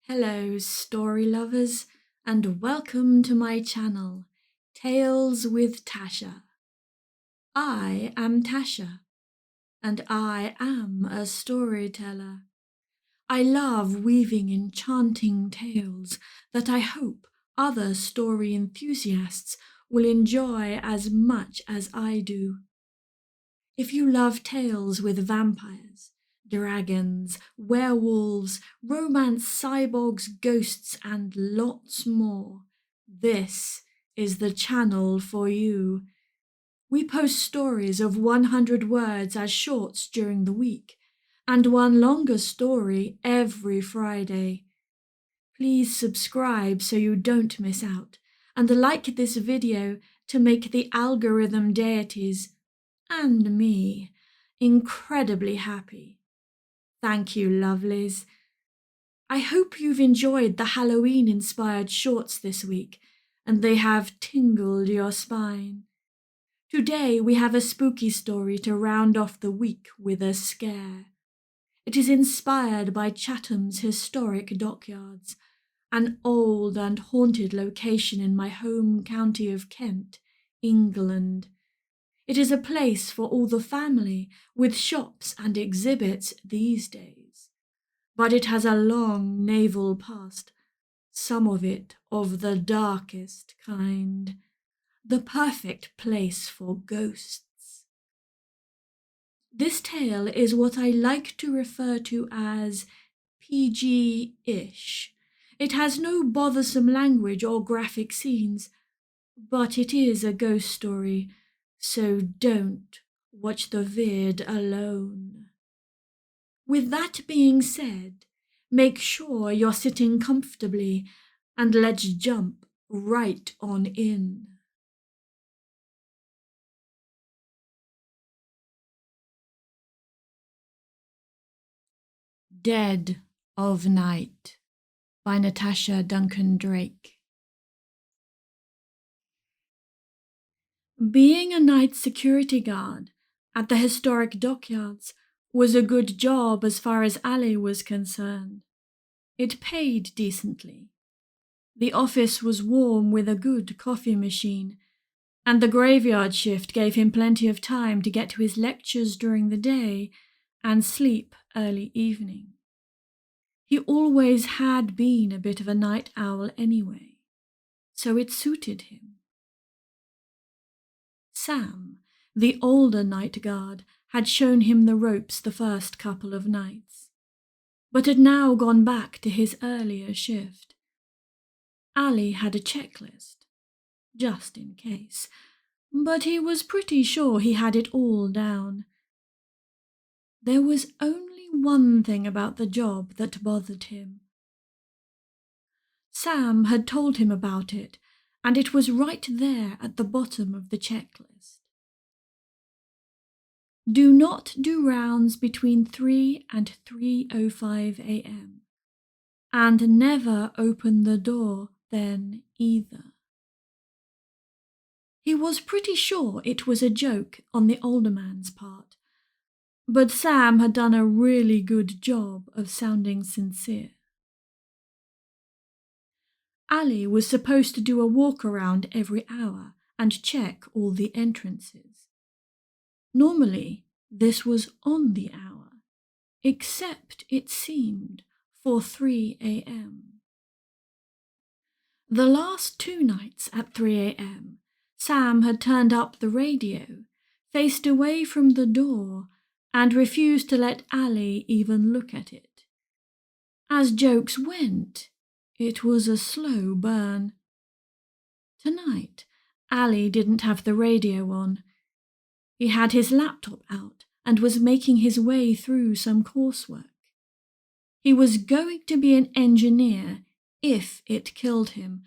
Hello, story lovers, and welcome to my channel, Tales with Tasha. I am Tasha, and I am a storyteller. I love weaving enchanting tales that I hope other story enthusiasts will enjoy as much as I do. If you love tales with vampires, dragons, werewolves, romance, cyborgs, ghosts, and lots more, this is the channel for you. We post stories of 100 words as shorts during the week, and one longer story every Friday. Please subscribe so you don't miss out, and like this video to make the algorithm deities and me incredibly happy. Thank you, lovelies. I hope you've enjoyed the Halloween-inspired shorts this week, and they have tingled your spine. Today we have a spooky story to round off the week with a scare. It is inspired by Chatham's Historic Dockyards, an old and haunted location in my home county of Kent, England. It is a place for all the family, with shops and exhibits these days. But it has a long naval past, some of it of the darkest kind. The perfect place for ghosts. This tale is what I like to refer to as PG-ish. It has no bothersome language or graphic scenes, but it is a ghost story. So don't watch the vid alone. With that being said, make sure you're sitting comfortably and let's jump right on in. Dead of Night by Natasha Duncan-Drake. Being a night security guard at the historic dockyards was a good job as far as Ali was concerned. It paid decently. The office was warm with a good coffee machine, and the graveyard shift gave him plenty of time to get to his lectures during the day and sleep early evening. He always had been a bit of a night owl anyway, so it suited him. Sam, the older night guard, had shown him the ropes the first couple of nights, but had now gone back to his earlier shift. Ali had a checklist, just in case, but he was pretty sure he had it all down. There was only one thing about the job that bothered him. Sam had told him about it, and it was right there at the bottom of the checklist. Do not do rounds between 3 and 3:05 a.m. and never open the door then either. He was pretty sure it was a joke on the older man's part, but Sam had done a really good job of sounding sincere. Ali was supposed to do a walk around every hour and check all the entrances. Normally, this was on the hour, except it seemed for 3 a.m. The last 2 nights at 3 a.m., Sam had turned up the radio, faced away from the door, and refused to let Ali even look at it. As jokes went, it was a slow burn. Tonight, Ali didn't have the radio on. He had his laptop out and was making his way through some coursework. He was going to be an engineer if it killed him,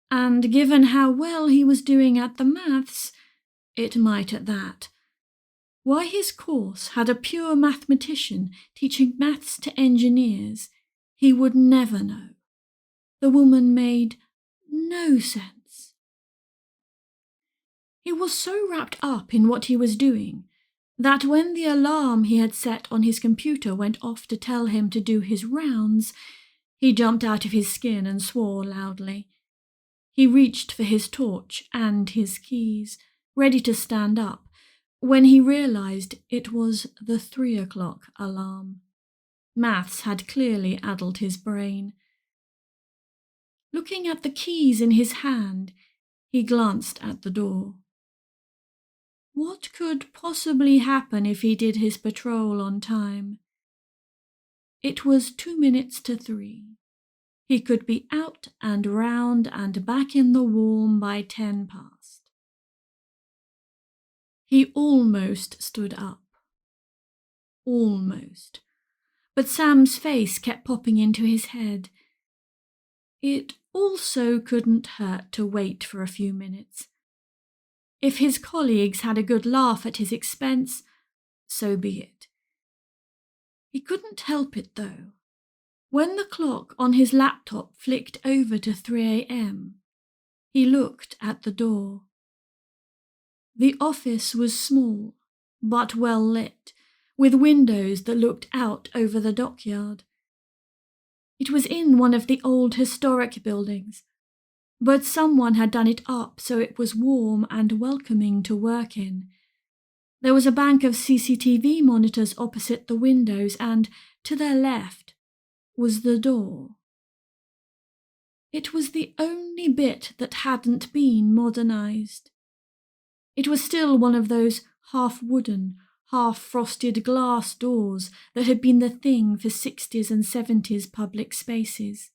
and given how well he was doing at the maths, it might at that. Why his course had a pure mathematician teaching maths to engineers, he would never know. The woman made no sense. He was so wrapped up in what he was doing that when the alarm he had set on his computer went off to tell him to do his rounds, He jumped out of his skin and swore loudly. He reached for his torch and his keys, ready to stand up, when he realised it was the 3 o'clock alarm. Maths had clearly addled his brain. Looking at the keys in his hand, he glanced at the door. What could possibly happen if he did his patrol on time? It was 2 minutes to 3. He could be out and round and back in the warm by 10 past. He almost stood up. Almost. But Sam's face kept popping into his head. It also couldn't hurt to wait for a few minutes. If his colleagues had a good laugh at his expense, so be it. He couldn't help it, though. When the clock on his laptop flicked over to 3 a.m., he looked at the door. The office was small, but well lit, with windows that looked out over the dockyard. It was in one of the old historic buildings, but someone had done it up so it was warm and welcoming to work in. There was a bank of CCTV monitors opposite the windows, and to their left was the door. It was the only bit that hadn't been modernised. It was still one of those half-wooden, half-frosted glass doors that had been the thing for 60s and 70s public spaces.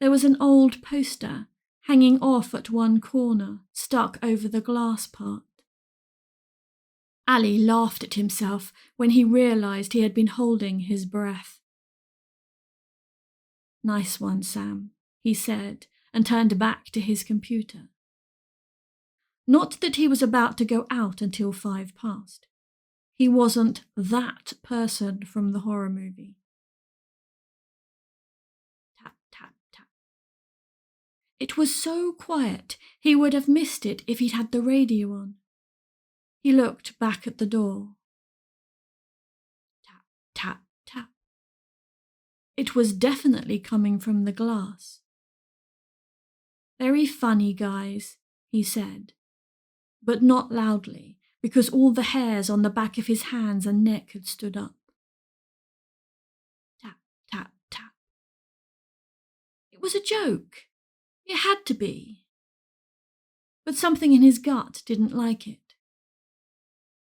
There was an old poster hanging off at one corner, stuck over the glass part. Ali laughed at himself when he realised he had been holding his breath. "Nice one, Sam," he said, and turned back to his computer. Not that he was about to go out until 5 past. He wasn't that person from the horror movie. Tap, tap, tap. It was so quiet he would have missed it if he'd had the radio on. He looked back at the door. Tap, tap, tap. It was definitely coming from the glass. "Very funny, guys," he said, but not loudly, because all the hairs on the back of his hands and neck had stood up. Tap, tap, tap. It was a joke. It had to be. But something in his gut didn't like it.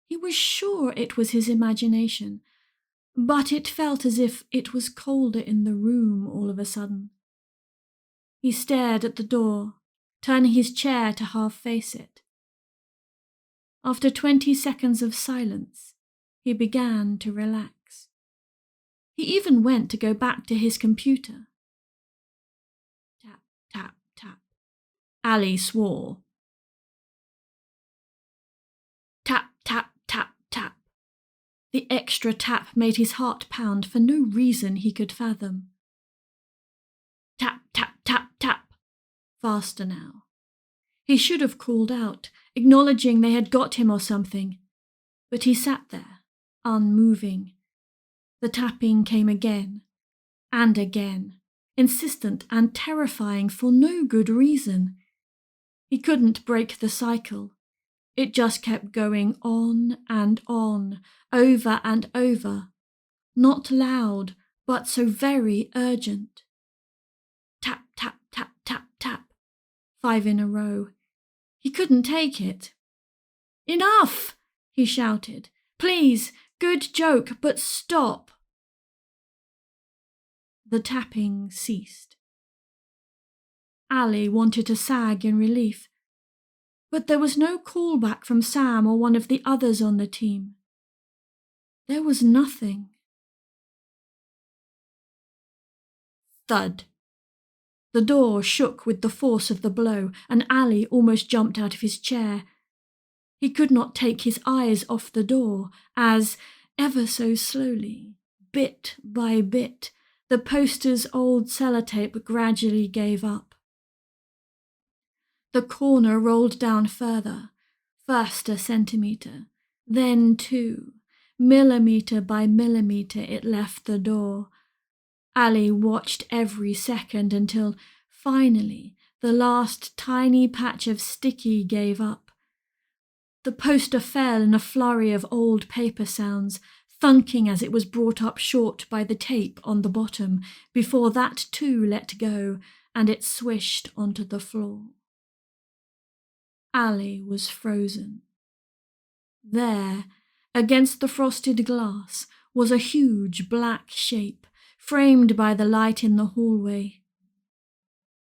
He was sure it was his imagination, but it felt as if it was colder in the room all of a sudden. He stared at the door, turning his chair to half face it. After 20 seconds of silence, he began to relax. He even went to go back to his computer. Tap, tap, tap. Ali swore. Tap, tap, tap, tap. The extra tap made his heart pound for no reason he could fathom. Tap, tap, tap, tap. Faster now. He should have called out, acknowledging they had got him or something. But he sat there, unmoving. The tapping came again, and again, insistent and terrifying for no good reason. He couldn't break the cycle. It just kept going on and on, over and over. Not loud, but so very urgent. Tap, tap, tap, tap, tap. 5 in a row. He couldn't take it. "Enough!" he shouted. "Please, good joke, but stop." The tapping ceased. Ali wanted to sag in relief, but there was no callback from Sam or one of the others on the team. There was nothing. Thud. The door shook with the force of the blow, and Ali almost jumped out of his chair. He could not take his eyes off the door as, ever so slowly, bit by bit, the poster's old sellotape gradually gave up. The corner rolled down further, first a centimetre, then 2. Millimetre by millimetre it left the door. Ali watched every second until, finally, the last tiny patch of sticky gave up. The poster fell in a flurry of old paper sounds, thunking as it was brought up short by the tape on the bottom, before that too let go, and it swished onto the floor. Ali was frozen. There, against the frosted glass, was a huge black shape, framed by the light in the hallway.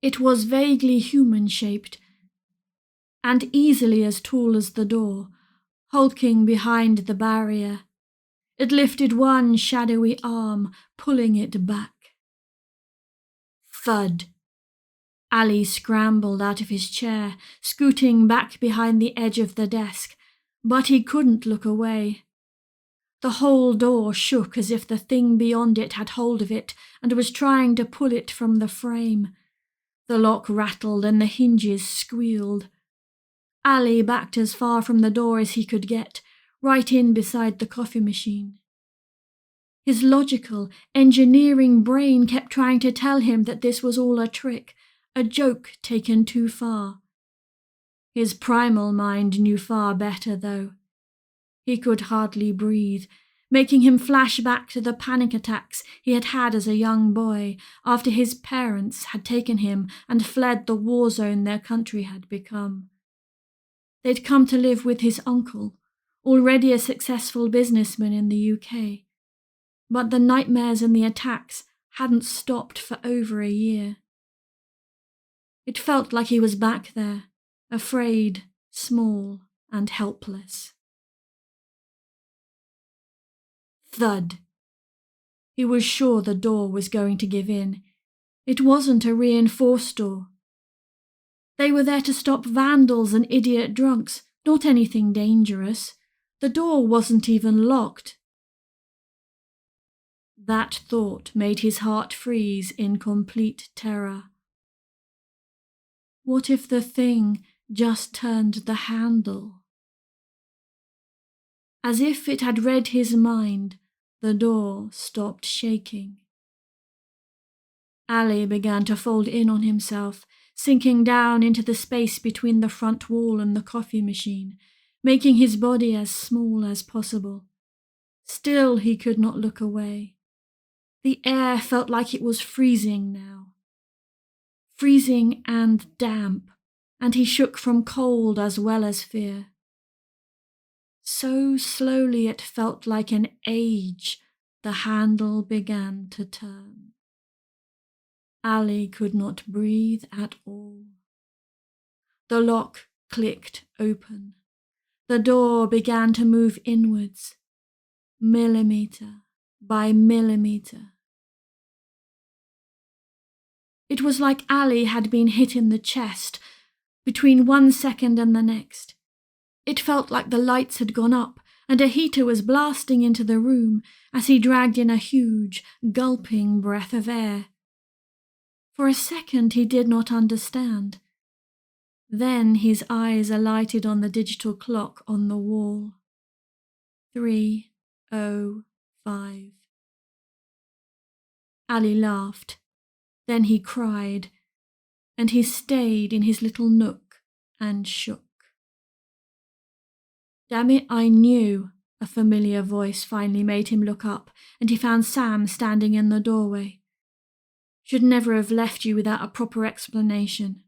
It was vaguely human-shaped, and easily as tall as the door, hulking behind the barrier. It lifted one shadowy arm, pulling it back. Thud. Ali scrambled out of his chair, scooting back behind the edge of the desk, but he couldn't look away. The whole door shook as if the thing beyond it had hold of it and was trying to pull it from the frame. The lock rattled and the hinges squealed. Ali backed as far from the door as he could get, right in beside the coffee machine. His logical, engineering brain kept trying to tell him that this was all a trick, a joke taken too far. His primal mind knew far better, though. He could hardly breathe, making him flash back to the panic attacks he had had as a young boy after his parents had taken him and fled the war zone their country had become. They'd come to live with his uncle, already a successful businessman in the UK. But the nightmares and the attacks hadn't stopped for over a year. It felt like he was back there, afraid, small, and helpless. Thud. He was sure the door was going to give in. It wasn't a reinforced door. They were there to stop vandals and idiot drunks, not anything dangerous. The door wasn't even locked. That thought made his heart freeze in complete terror. What if the thing just turned the handle? As if it had read his mind, the door stopped shaking. Ali began to fold in on himself, sinking down into the space between the front wall and the coffee machine, making his body as small as possible. Still he could not look away. The air felt like it was freezing now. Freezing and damp, and he shook from cold as well as fear. So slowly it felt like an age the handle began to turn. Ali could not breathe at all. The lock clicked open. The door began to move inwards, millimetre by millimetre. It was like Ali had been hit in the chest, between 1 second and the next. It felt like the lights had gone up and a heater was blasting into the room as he dragged in a huge, gulping breath of air. For a second he did not understand. Then his eyes alighted on the digital clock on the wall. 3:05. Ali laughed. Then he cried, and he stayed in his little nook and shook. Damn it, I knew, a familiar voice finally made him look up, and he found Sam standing in the doorway. Should never have left you without a proper explanation.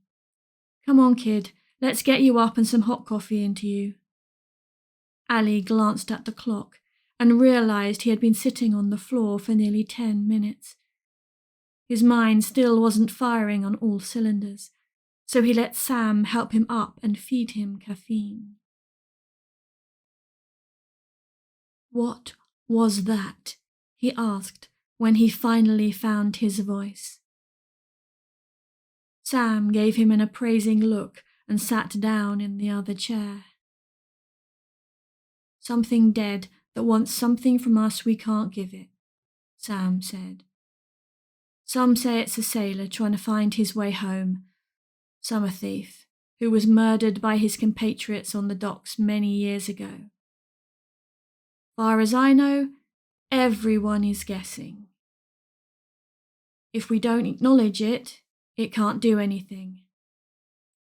Come on, kid, let's get you up and some hot coffee into you. Ali glanced at the clock and realised he had been sitting on the floor for nearly 10 minutes. His mind still wasn't firing on all cylinders, so he let Sam help him up and feed him caffeine. What was that? He asked when he finally found his voice. Sam gave him an appraising look and sat down in the other chair. Something dead that wants something from us we can't give it, Sam said. Some say it's a sailor trying to find his way home, some a thief who was murdered by his compatriots on the docks many years ago. Far as I know, everyone is guessing. If we don't acknowledge it, it can't do anything.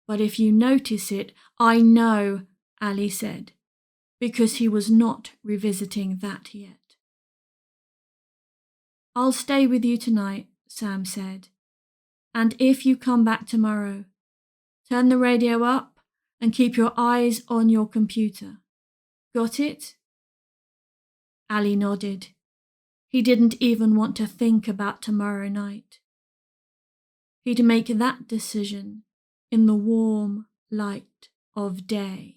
But if you notice it, I know, Ali said, because he was not revisiting that yet. I'll stay with you tonight, Sam said, and if you come back tomorrow, turn the radio up and keep your eyes on your computer. Got it? Ali nodded. He didn't even want to think about tomorrow night. He'd make that decision in the warm light of day.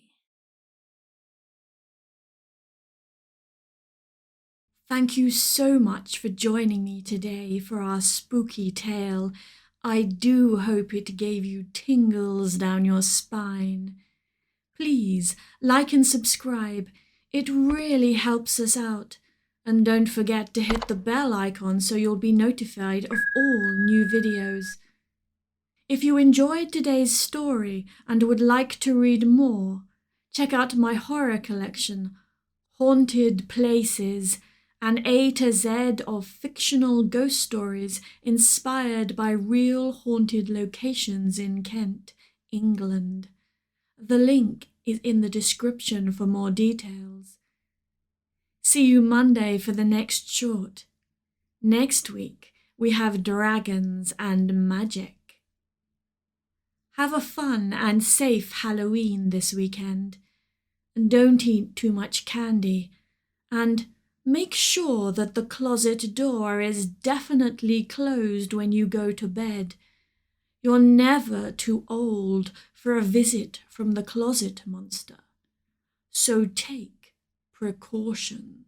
Thank you so much for joining me today for our spooky tale. I do hope it gave you tingles down your spine. Please like and subscribe. It really helps us out. And don't forget to hit the bell icon so you'll be notified of all new videos. If you enjoyed today's story and would like to read more, check out my horror collection, Haunted Places, an A to Z of fictional ghost stories inspired by real haunted locations in Kent, England. The link is in the description for more details. See you Monday for the next short. Next week, we have dragons and magic. Have a fun and safe Halloween this weekend. Don't eat too much candy, and make sure that the closet door is definitely closed when you go to bed. You're never too old for a visit from the closet monster, so take precautions.